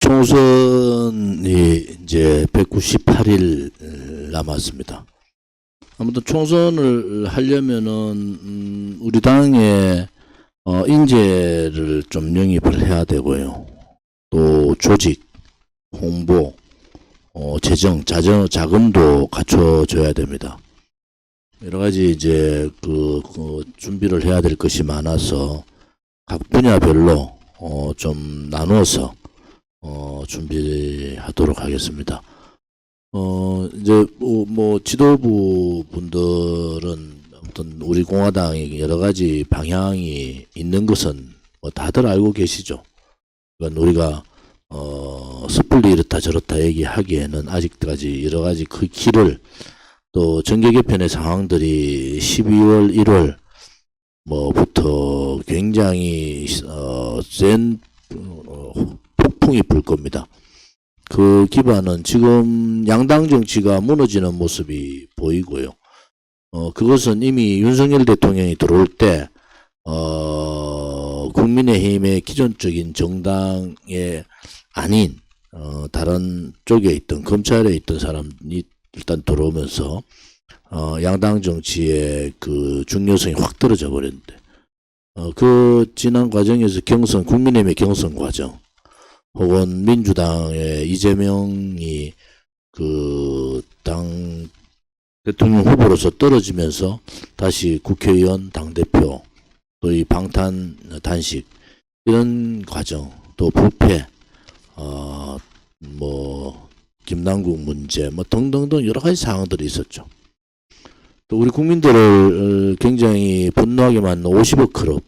총선이 이제 198일 남았습니다. 아무튼 총선을 하려면은 우리 당에 인재를 좀 영입을 해야 되고요. 또 조직, 홍보, 재정, 자금도 갖춰줘야 됩니다. 여러 가지 이제 그 준비를 해야 될 것이 많아서 각 분야별로 좀 나누어서 준비하도록 하겠습니다. 이제 뭐 지도부 분들은 아무튼 우리 공화당이 여러 가지 방향이 있는 것은 뭐 다들 알고 계시죠. 그러니까 우리가 섣불리 이렇다 저렇다 얘기하기에는 아직까지 여러 가지 그 길을 또 정계 개편의 상황들이 12월 1월 뭐부터 굉장히 센 폭풍이 불 겁니다. 그 기반은 지금 양당 정치가 무너지는 모습이 보이고요. 그것은 이미 윤석열 대통령이 들어올 때 국민의힘의 기존적인 정당에 아닌 다른 쪽에 있던 검찰에 있던 사람이 일단 들어오면서 양당 정치의 그 중요성이 확 떨어져 버렸는데 그 지난 과정에서 국민의힘의 경선 과정 혹은 민주당의 이재명이 그 당 대통령 후보로서 떨어지면서 다시 국회의원 당대표 또 이 방탄 단식 이런 과정 또 부패 뭐 김남국 문제 뭐 등등등 여러 가지 상황들이 있었죠. 또 우리 국민들을 굉장히 분노하게 만든 50억 클럽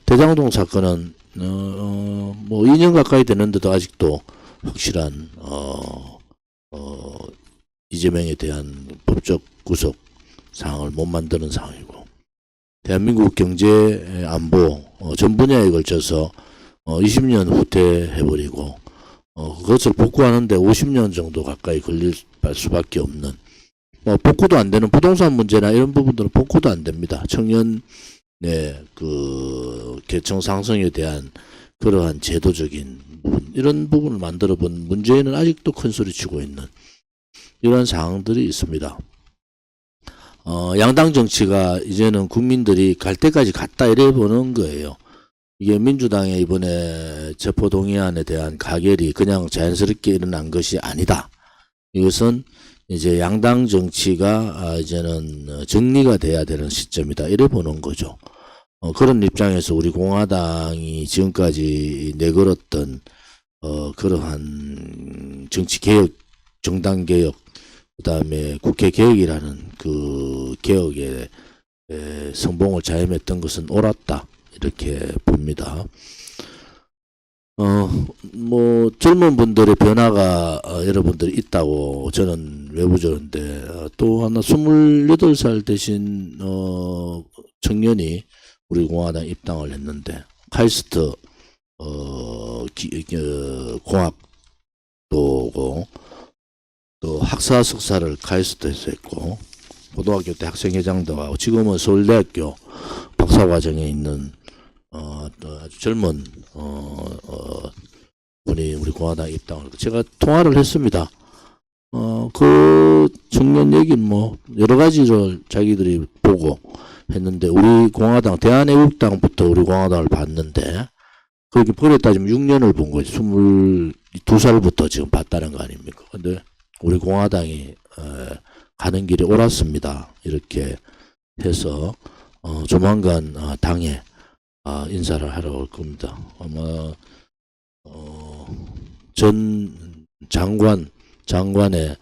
대장동 사건은 뭐 2년 가까이 됐는데도 아직도 확실한 이재명에 대한 법적 구속 사항을 못 만드는 상황이고 대한민국 경제 안보 전 분야에 걸쳐서 20년 후퇴해버리고 그것을 복구하는데 50년 정도 가까이 걸릴 수밖에 없는 뭐 복구도 안 되는 부동산 문제나 이런 부분들은 복구도 안 됩니다. 청년의 그 계층 상승에 대한 그러한 제도적인 부분 이런 부분을 만들어 본 문재인은 아직도 큰 소리 치고 있는 이런 상황들이 있습니다. 양당 정치가 이제는 국민들이 갈 때까지 갔다 이래 보는 거예요. 이게 민주당의 이번에 체포동의안에 대한 가결이 그냥 자연스럽게 일어난 것이 아니다. 이것은 이제 양당 정치가 이제는 정리가 돼야 되는 시점이다. 이래 보는 거죠. 그런 입장에서 우리 공화당이 지금까지 내걸었던 그러한 정치개혁, 정당개혁, 그 다음에 국회개혁이라는 그 개혁에 성공을 자임했던 것은 옳았다. 이렇게 봅니다. 뭐 젊은 분들의 변화가 여러분들이 있다고 저는 외부적인데 또 하나 28살 되신 청년이 우리 공화당 입당을 했는데 카이스트 공학도고 또 학사 석사를 카이스트에서 했고 고등학교 때 학생회장도 하고 지금은 서울대학교 박사과정에 있는 또 아주 젊은 분이 우리 공화당 입당을 했고 제가 통화를 했습니다. 그 청년 얘기는 뭐 여러 가지를 자기들이 보고 했는데 우리 공화당 대한애국당부터 우리 공화당을 봤는데 그렇게 벌에 따지면 6년을 본 거지. 22살부터 지금 봤다는 거 아닙니까? 근데 우리 공화당이 가는 길이 옳았습니다. 이렇게 해서 조만간 당에 인사를 하러 올 겁니다. 아마 전 장관의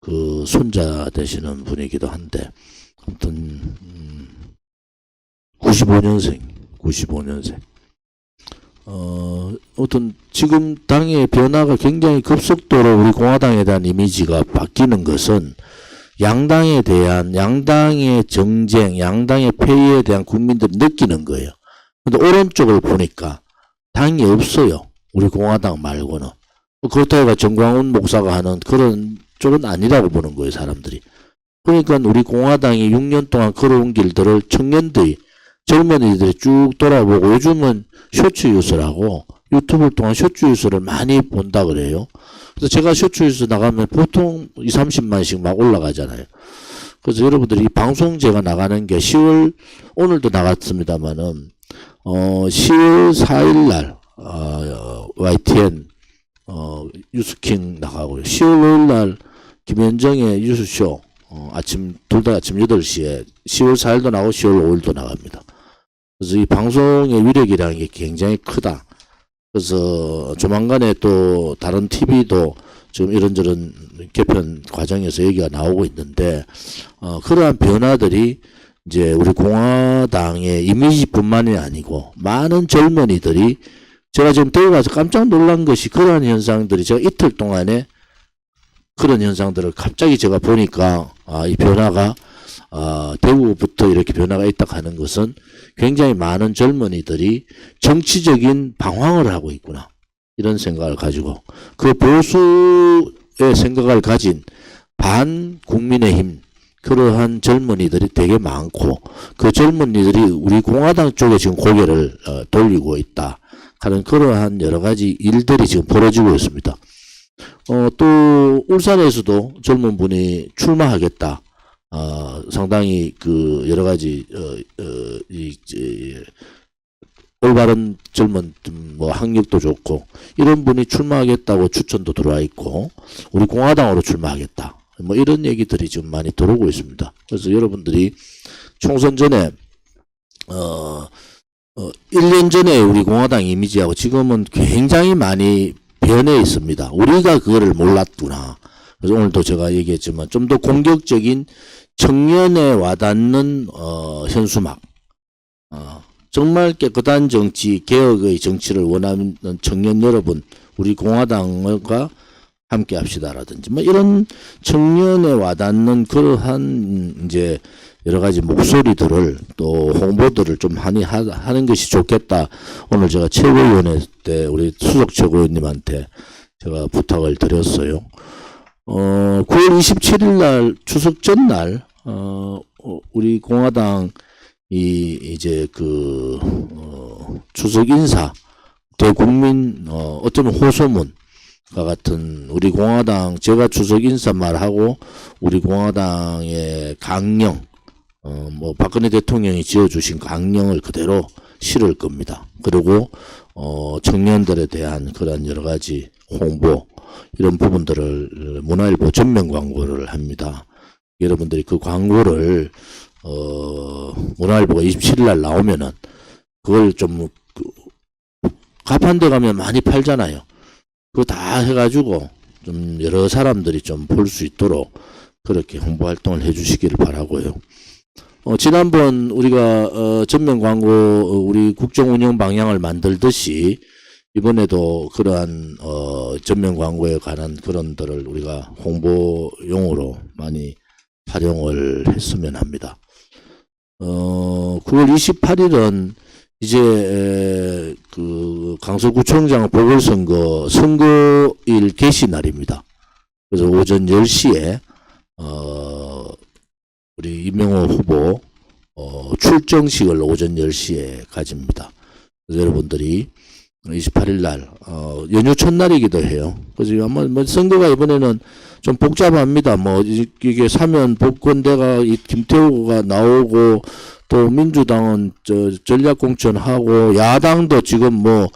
그 손자 되시는 분이기도 한데 아무튼 95년생 아무튼 지금 당의 변화가 굉장히 급속도로 우리 공화당에 대한 이미지가 바뀌는 것은 양당에 대한 양당의 정쟁, 양당의 폐위에 대한 국민들이 느끼는 거예요. 근데 오른쪽을 보니까 당이 없어요. 우리 공화당 말고는. 그렇다고 정광훈 목사가 하는 그런 쪽은 아니라고 보는 거예요, 사람들이. 그러니까 우리 공화당이 6년 동안 걸어온 길들을 청년들이 젊은이들이 쭉 돌아보고 요즘은 쇼츠 뉴스라고 유튜브를 통한 쇼츠 뉴스를 많이 본다 그래요. 그래서 제가 쇼츠 뉴스 나가면 보통 2, 30만씩 막 올라가잖아요. 그래서 여러분들이 이 방송 제가 나가는 게 10월, 오늘도 나갔습니다만은, 10월 4일 날, YTN, 뉴스킹 나가고요. 10월 5일 날, 김현정의 뉴스쇼, 둘 다 아침 8시에 10월 4일도 나오고 10월 5일도 나갑니다. 그래서 이 방송의 위력이라는 게 굉장히 크다. 그래서 조만간에 또 다른 TV도 지금 이런저런 개편 과정에서 얘기가 나오고 있는데, 그러한 변화들이 이제 우리 공화당의 이미지뿐만이 아니고 많은 젊은이들이, 제가 지금 대구 가서 깜짝 놀란 것이 그러한 현상들이, 제가 이틀 동안에 그런 현상들을 갑자기 제가 보니까, 이 변화가, 대구부터 이렇게 변화가 있다 하는 것은 굉장히 많은 젊은이들이 정치적인 방황을 하고 있구나. 이런 생각을 가지고, 그 보수의 생각을 가진 반 국민의힘, 그러한 젊은이들이 되게 많고, 그 젊은이들이 우리 공화당 쪽에 지금 고개를 돌리고 있다 하는 그러한 여러 가지 일들이 지금 벌어지고 있습니다. 또 울산에서도 젊은 분이 출마하겠다. 상당히 그 여러 가지 올바른 젊은 뭐 학력도 좋고 이런 분이 출마하겠다고 추천도 들어와 있고, 우리 공화당으로 출마하겠다. 뭐 이런 얘기들이 지금 많이 들어오고 있습니다. 그래서 여러분들이 총선 전에 1년 전에 우리 공화당 이미지하고 지금은 굉장히 많이 변해 있습니다. 우리가 그거를 몰랐구나. 그래서 오늘도 제가 얘기했지만 좀 더 공격적인 청년에 와닿는 현수막, 정말 깨끗한 정치, 개혁의 정치를 원하는 청년 여러분, 우리 공화당과 함께 합시다라든지 뭐 이런 청년에 와닿는 그러한 이제 여러 가지 목소리들을 또 홍보들을 좀 많이 하는 것이 좋겠다. 오늘 제가 최고위원회 때 우리 수석 최고위원님한테 제가 부탁을 드렸어요. 9월 27일 날 추석 전날 우리 공화당 이제 그 추석 인사 대국민 어쩌면 호소문과 같은 우리 공화당, 제가 추석 인사 말하고 우리 공화당의 강령, 뭐 박근혜 대통령이 지어주신 강령을 그대로 실을 겁니다. 그리고 청년들에 대한 그런 여러 가지 홍보, 이런 부분들을 문화일보 전면 광고를 합니다. 여러분들이 그 광고를 문화일보가 27일 날 나오면은 그걸 좀 가판대 가면 많이 팔잖아요. 그거 다 해가지고 좀 여러 사람들이 좀 볼 수 있도록 그렇게 홍보 활동을 해주시기를 바라고요. 지난번 우리가 전면 광고 우리 국정 운영 방향을 만들듯이 이번에도 그러한 전면 광고에 관한 그런들을 우리가 홍보용으로 많이 활용을 했으면 합니다. 9월 28일은 이제 그 강서구청장 보궐선거 선거일 개시 날입니다. 그래서 오전 10시에 우리 이명호 후보 출정식을 오전 10시에 가집니다. 그래서 여러분들이 28일 날 연휴 첫날이기도 해요. 그래서 아마 뭐 선거가 이번에는 좀 복잡합니다. 뭐 이게 사면 복권대가 김태우가 나오고 또 민주당은 전략 공천하고 야당도 지금 뭐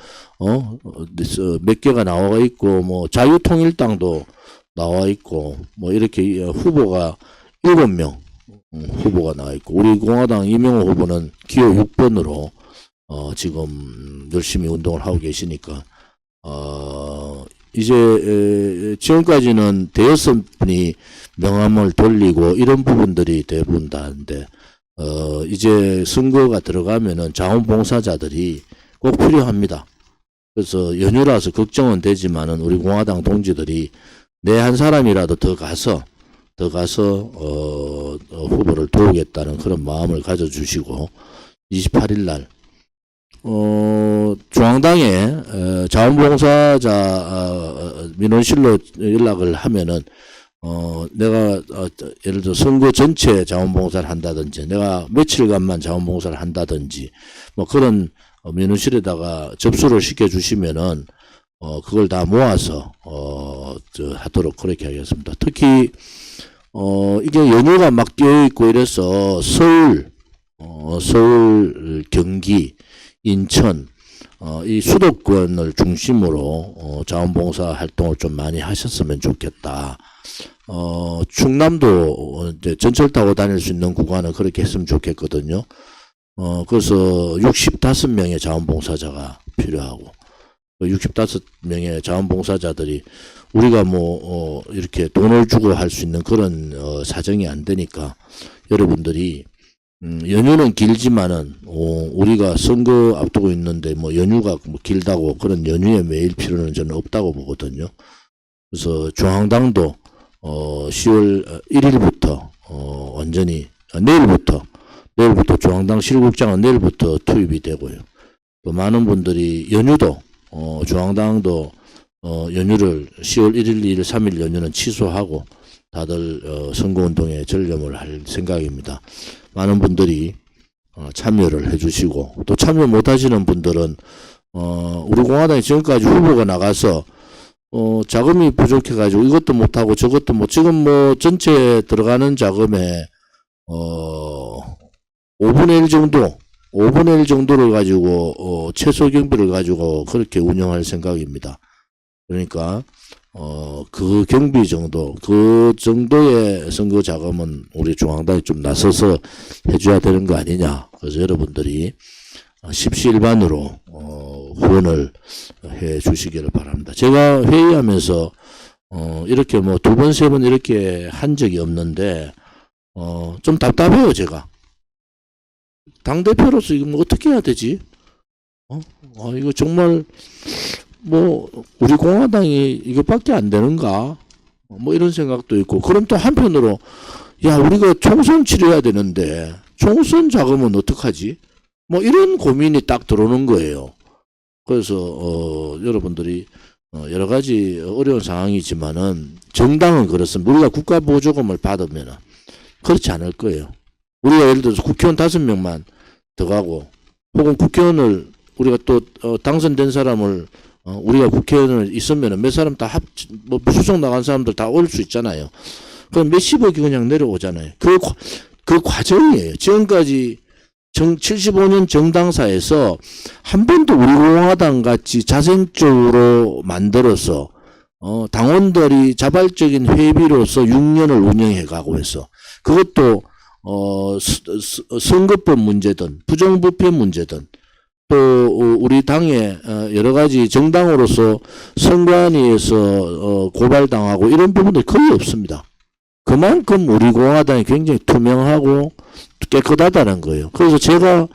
몇 개가 나와 있고 뭐 자유통일당도 나와 있고 뭐 이렇게 후보가 7명 후보가 나와 있고, 우리 공화당 이명호 후보는 기호 6번으로 지금 열심히 운동을 하고 계시니까 이제 지금까지는 대여섯 분이 명함을 돌리고 이런 부분들이 대부분 다인데 이제 선거가 들어가면은 자원봉사자들이 꼭 필요합니다. 그래서 연휴라서 걱정은 되지만은 우리 공화당 동지들이 내 한 사람이라도 더 가서 후보를 도우겠다는 그런 마음을 가져주시고 28일 날 중앙당에 자원봉사자 민원실로 연락을 하면은 내가 예를 들어 선거 전체 자원봉사를 한다든지 내가 며칠간만 자원봉사를 한다든지 뭐 그런 민원실에다가 접수를 시켜주시면은 그걸 다 모아서 하도록 그렇게 하겠습니다. 특히 이게 연휴가 막 끼어 있고 이래서 서울, 경기, 인천 이 수도권을 중심으로 자원봉사 활동을 좀 많이 하셨으면 좋겠다. 충남도 이제 전철 타고 다닐 수 있는 구간은 그렇게 했으면 좋겠거든요. 그래서 65명의 자원봉사자가 필요하고, 65명의 자원봉사자들이 우리가 이렇게 돈을 주고 할 수 있는 그런, 사정이 안 되니까 여러분들이, 연휴는 길지만은, 우리가 선거 앞두고 있는데 연휴가 길다고 그런 연휴에 매일 필요는 저는 없다고 보거든요. 그래서 중앙당도, 10월 1일부터, 완전히, 내일부터 중앙당 실국장은 내일부터 투입이 되고요. 또 많은 분들이 연휴도 중앙당도 연휴를 10월 1일, 2일, 3일 연휴는 취소하고 다들 선거운동에 전념을 할 생각입니다. 많은 분들이 참여를 해주시고, 또 참여 못하시는 분들은 우리 공화당이 지금까지 후보가 나가서 자금이 부족해가지고 이것도 못하고 저것도 지금 전체 들어가는 자금에 5분의 1 정도를 가지고, 최소 경비를 가지고 그렇게 운영할 생각입니다. 그러니까, 그 경비 정도, 그 정도의 선거 자금은 우리 중앙당이 좀 나서서 해줘야 되는 거 아니냐. 그래서 여러분들이 십시일반으로, 후원을 해 주시기를 바랍니다. 제가 회의하면서, 이렇게 두 번, 세 번 이렇게 한 적이 없는데, 좀 답답해요, 제가. 당대표로서 이거 어떻게 해야 되지? 이거 정말, 우리 공화당이 이것밖에 안 되는가? 이런 생각도 있고, 그럼 또 한편으로, 야, 우리가 총선 치러야 되는데, 총선 자금은 어떡하지? 이런 고민이 딱 들어오는 거예요. 그래서, 여러분들이, 여러 가지 어려운 상황이지만은, 정당은 그렇습니다. 우리가 국가보조금을 받으면은, 그렇지 않을 거예요. 우리가 예를 들어서 국회의원 5명만 더 가고, 혹은 국회의원을, 우리가 또, 당선된 사람을, 우리가 국회의원을 있으면은 몇 사람 다 수석 나간 사람들 다 올 수 있잖아요. 그럼 몇십억이 그냥 내려오잖아요. 그 과정이에요. 지금까지 75년 정당사에서 한 번도 우리 공화당 같이 자생적으로 만들어서, 당원들이 자발적인 회비로서 6년을 운영해가고 해서, 그것도, 선거법 문제든, 부정부패 문제든, 또, 우리 당의, 여러 가지 정당으로서 선관위에서, 고발당하고 이런 부분들이 거의 없습니다. 그만큼 우리 공화당이 굉장히 투명하고 깨끗하다는 거예요. 그래서 제가,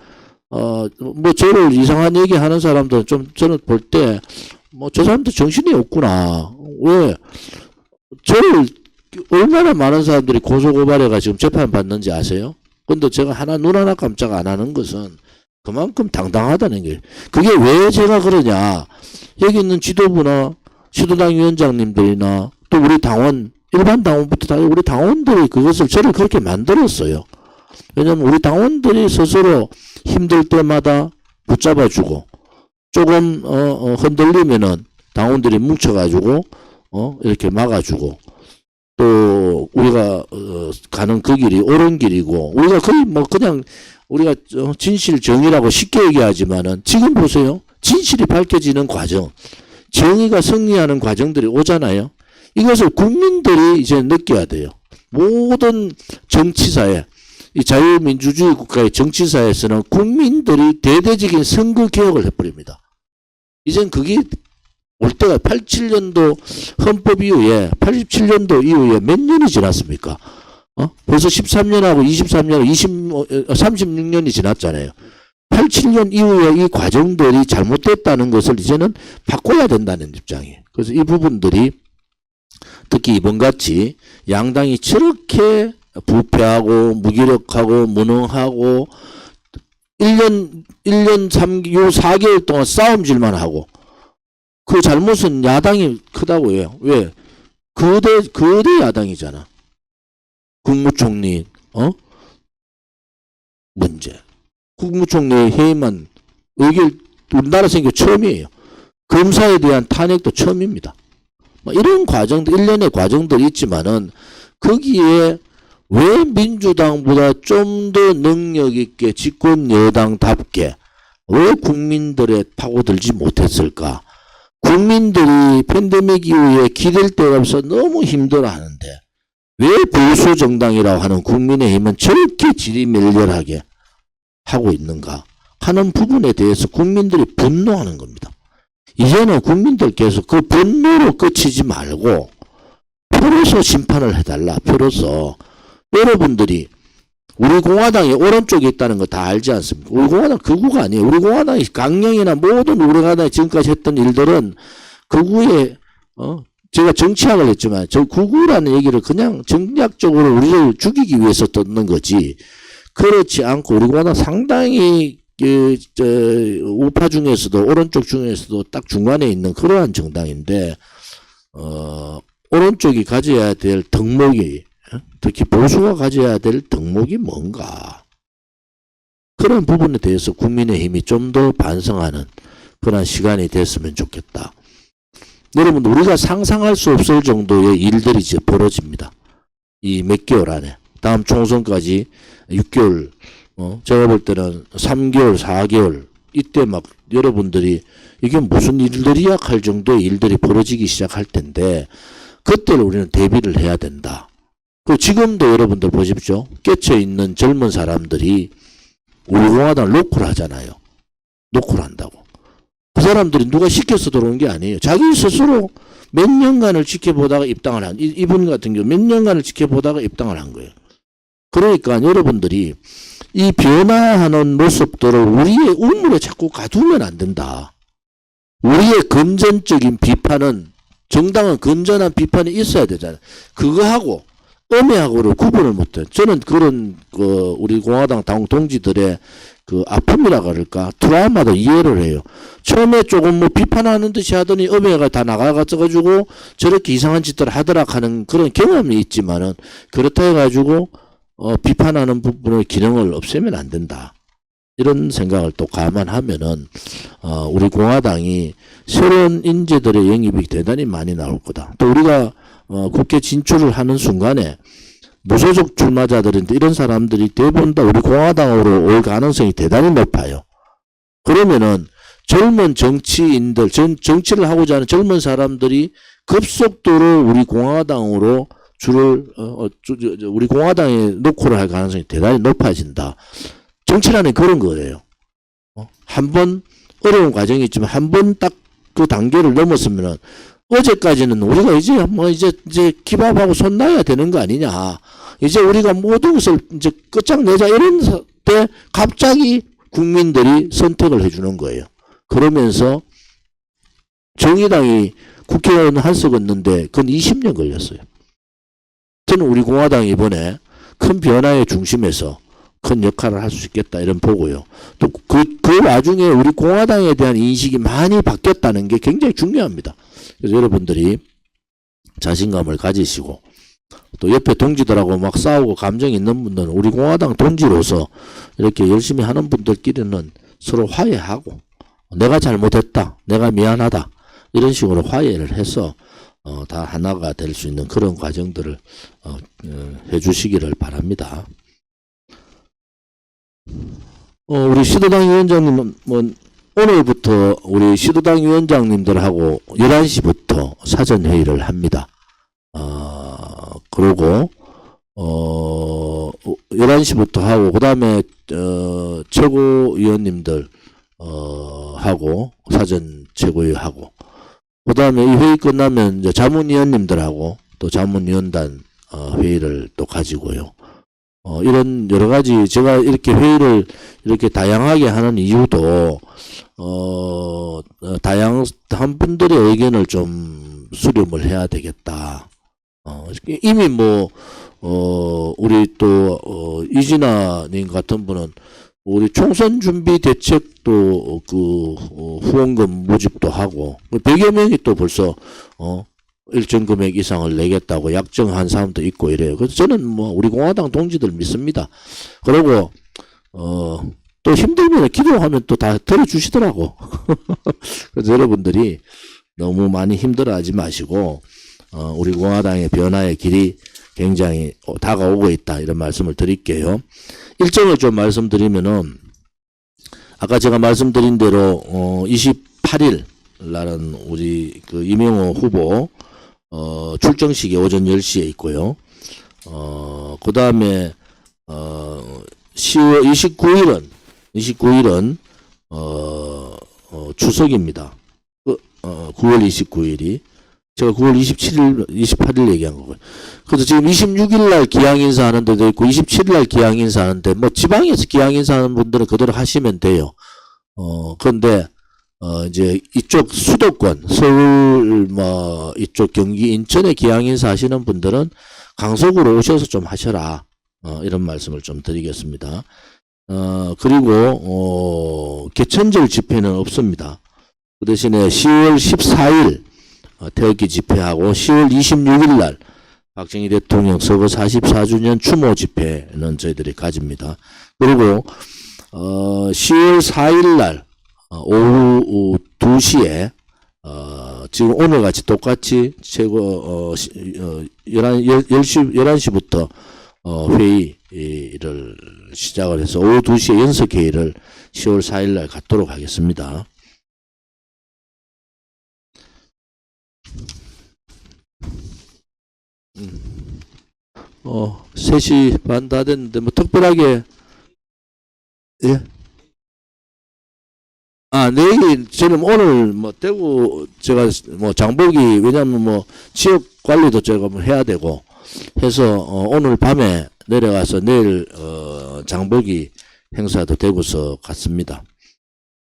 저를 이상한 얘기 하는 사람들은 저는 볼 때, 저 사람들 정신이 없구나. 왜? 저를 얼마나 많은 사람들이 고소고발해가 지금 재판받는지 아세요? 근데 제가 눈 하나 깜짝 안 하는 것은 그만큼 당당하다는 게, 그게 왜 제가 그러냐. 여기 있는 지도부나 시도당 위원장님들이나 또 우리 당원, 일반 당원부터 다 우리 당원들이 저를 그렇게 만들었어요. 왜냐면 우리 당원들이 스스로 힘들 때마다 붙잡아주고, 조금, 흔들리면은 당원들이 뭉쳐가지고, 이렇게 막아주고, 또, 우리가, 가는 그 길이 옳은 길이고, 우리가 거의 그냥, 우리가 진실 정의라고 쉽게 얘기하지만은, 지금 보세요. 진실이 밝혀지는 과정, 정의가 승리하는 과정들이 오잖아요. 이것을 국민들이 이제 느껴야 돼요. 모든 정치사회, 이 자유민주주의 국가의 정치사에서는 국민들이 대대적인 선거 개혁을 해버립니다. 이젠 그게 올 때가 87년도 헌법 이후에, 87년도 이후에 몇 년이 지났습니까? 벌써 13년하고 23년, 36년이 지났잖아요. 87년 이후에 이 과정들이 잘못됐다는 것을 이제는 바꿔야 된다는 입장이에요. 그래서 이 부분들이 특히 이번같이 양당이 저렇게 부패하고 무기력하고 무능하고 1년 4개월 동안 싸움질만 하고, 그 잘못은 야당이 크다고 해요. 왜? 거대 야당이잖아. 국무총리 문제, 국무총리 해임만 의결 우리나라 생겨 처음이에요. 검사에 대한 탄핵도 처음입니다. 뭐 이런 과정들, 일련의 과정들이 있지만은 거기에 왜 민주당보다 좀 더 능력 있게 집권 여당답게 왜 국민들의 파고들지 못했을까? 국민들이 팬데믹 이후에 기댈 데가 없어 너무 힘들어하는데 왜 보수 정당이라고 하는 국민의힘은 저렇게 지리멸렬하게 하고 있는가 하는 부분에 대해서 국민들이 분노하는 겁니다. 이제는 국민들께서 그 분노로 끝이지 말고 표로서 심판을 해달라. 표로서 여러분들이 우리 공화당이 오른쪽에 있다는 거 다 알지 않습니까? 우리 공화당 극우가 아니에요. 우리 공화당이 강령이나 모든 우리 공화당이 지금까지 했던 일들은 극우의 제가 정치학을 했지만 저 극우라는 얘기를 그냥 정략적으로 우리를 죽이기 위해서 듣는 거지 그렇지 않고 우리 공화당 상당히 우파 중에서도 오른쪽 중에서도 딱 중간에 있는 그러한 정당인데 오른쪽이 가져야 될 덕목이 특히 보수가 가져야 될 덕목이 뭔가 그런 부분에 대해서 국민의힘이 좀 더 반성하는 그런 시간이 됐으면 좋겠다. 여러분 우리가 상상할 수 없을 정도의 일들이 이제 벌어집니다. 이 몇 개월 안에 다음 총선까지 6개월 제가 볼 때는 3개월 4개월 이때 막 여러분들이 이게 무슨 일들이야 할 정도의 일들이 벌어지기 시작할 텐데 그때를 우리는 대비를 해야 된다. 그 지금도 여러분들 보십시오. 깨쳐있는 젊은 사람들이 우리 공화당을 노크를 하잖아요. 노크를 한다고. 그 사람들이 누가 시켜서 들어온 게 아니에요. 자기 스스로 몇 년간을 지켜보다가 입당을 한 이분 같은 경우 몇 년간을 지켜보다가 입당을 한 거예요. 그러니까 여러분들이 이 변화하는 모습들을 우리의 우물에 자꾸 가두면 안 된다. 우리의 건전적인 비판은 정당은 건전한 비판이 있어야 되잖아요. 그거하고 엄해하고를 구분을 못해요. 저는 그런 우리 공화당 당 동지들의 그 아픔이라 그럴까 트라우마도 이해를 해요. 처음에 조금 뭐 비판하는 듯이 하더니 엄해가 다 나가가지고 저렇게 이상한 짓들을 하더라 하는 그런 경험이 있지만은 그렇다 해가지고 비판하는 부분의 기능을 없애면 안 된다. 이런 생각을 또 감안하면은 우리 공화당이 새로운 인재들의 영입이 대단히 많이 나올 거다. 또 우리가 국회 진출을 하는 순간에 무소속 출마자들인데 이런 사람들이 대부분 다 우리 공화당으로 올 가능성이 대단히 높아요. 그러면은 젊은 정치인들, 정치를 하고자 하는 젊은 사람들이 급속도로 우리 공화당으로 우리 공화당에 노크를 할 가능성이 대단히 높아진다. 정치라는 그런 거예요. 한 번 어려운 과정이 있지만 한 번 딱 그 단계를 넘었으면은 어제까지는 우리가 이제 기밥하고 손 놔야 되는 거 아니냐. 이제 우리가 모든 것을 이제 끝장내자 이런 때 갑자기 국민들이 선택을 해주는 거예요. 그러면서 정의당이 국회의원 한석었는데 그건 20년 걸렸어요. 저는 우리 공화당이 이번에 큰 변화의 중심에서 큰 역할을 할 수 있겠다 이런 보고요. 또 그 와중에 우리 공화당에 대한 인식이 많이 바뀌었다는 게 굉장히 중요합니다. 그래서 여러분들이 자신감을 가지시고 또 옆에 동지들하고 막 싸우고 감정 있는 분들은 우리 공화당 동지로서 이렇게 열심히 하는 분들끼리는 서로 화해하고 내가 잘못했다, 내가 미안하다 이런 식으로 화해를 해서 다 하나가 될 수 있는 그런 과정들을 해주시기를 바랍니다. 우리 시도당 위원장님은 오늘부터 우리 시도당 위원장님들하고 11시부터 사전회의를 합니다. 그러고 11시부터 하고 그 다음에 최고위원님들 하고 사전 최고위 하고 그 다음에 이 회의 끝나면 이제 자문위원님들하고 또 자문위원단 회의를 또 가지고요. 이런 여러 가지 제가 이렇게 회의를 이렇게 다양하게 하는 이유도 다양한 분들의 의견을 좀 수렴을 해야 되겠다. 이미 우리 또 이진아님 같은 분은 우리 총선 준비 대책도 후원금 모집도 하고 100여 명이 또 벌써 일정 금액 이상을 내겠다고 약정한 사람도 있고 이래요. 그래서 저는 우리 공화당 동지들 믿습니다. 그리고 또 힘들면 기도하면 또 다 들어주시더라고. 그래서 여러분들이 너무 많이 힘들어하지 마시고, 우리 공화당의 변화의 길이 굉장히 다가오고 있다. 이런 말씀을 드릴게요. 일정을 좀 말씀드리면은, 아까 제가 말씀드린 대로, 28일 날은 우리 그 이명호 후보, 출정식이 오전 10시에 있고요. 그 다음에, 10월 29일은, 추석입니다. 9월 29일이. 제가 9월 27일, 28일 얘기한 거고요. 그래서 지금 26일 날 기양인사 하는 데도 있고, 27일 날 기양인사 하는데, 뭐 지방에서 기양인사 하는 분들은 그대로 하시면 돼요. 그런데, 이제 이쪽 수도권, 서울, 뭐, 이쪽 경기, 인천에 기양인사 하시는 분들은 강석으로 오셔서 좀 하셔라. 이런 말씀을 좀 드리겠습니다. 그리고, 개천절 집회는 없습니다. 그 대신에 10월 14일, 태극기 집회하고 10월 26일 날, 박정희 대통령 서거 44주년 추모 집회는 저희들이 가집니다. 그리고, 10월 4일 날, 오후 2시에, 지금 오늘 같이 똑같이 최고, 11시부터, 회의를 시작을 해서 오후 2시에 연석회의를 10월 4일 날 갖도록 하겠습니다. 3시 반 다 됐는데, 뭐, 특별하게, 예? 내일, 저는 오늘, 뭐, 대구, 제가, 뭐, 장보기, 왜냐면 뭐, 지역 관리도 제가 뭐 해야 되고, 해서, 오늘 밤에 내려가서 내일, 장보기 행사도 대구서 갔습니다.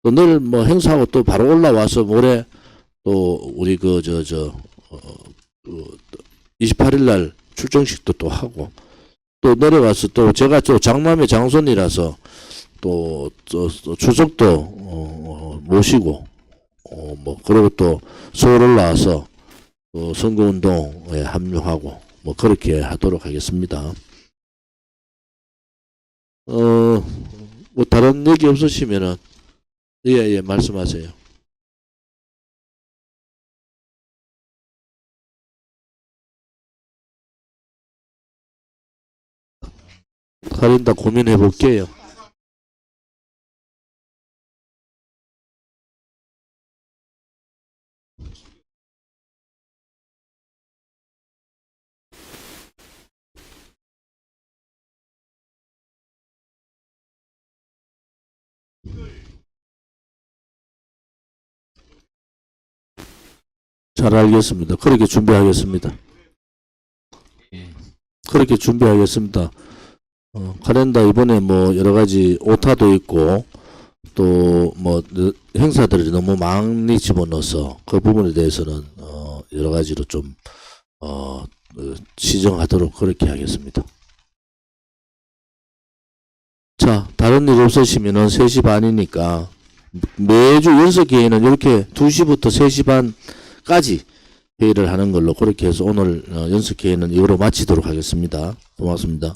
또 내일 뭐 행사하고 또 바로 올라와서 모레 또 우리 28일 날 출정식도 또 하고, 또 내려가서 또 제가 또 장남의 장손이라서 또 추석도 모시고, 뭐 그리고 또 서울 올라와서 또 선거운동에 합류하고 뭐 그렇게 하도록 하겠습니다. 뭐 다른 얘기 없으시면은 예, 말씀하세요. 카린다 고민해 볼게요. 잘 알겠습니다. 그렇게 준비하겠습니다. 그렇게 준비하겠습니다. 카렌다 이번에 뭐 여러 가지 오타도 있고 또 뭐 행사들이 너무 많이 집어넣어서 그 부분에 대해서는 여러 가지로 좀 시정하도록 그렇게 하겠습니다. 자, 다른 일 없으시면은 3시 반이니까 매주 연석회의는 이렇게 2시부터 3시 반까지 회의를 하는 걸로 그렇게 해서 오늘 연석회의는 이거로 마치도록 하겠습니다. 고맙습니다.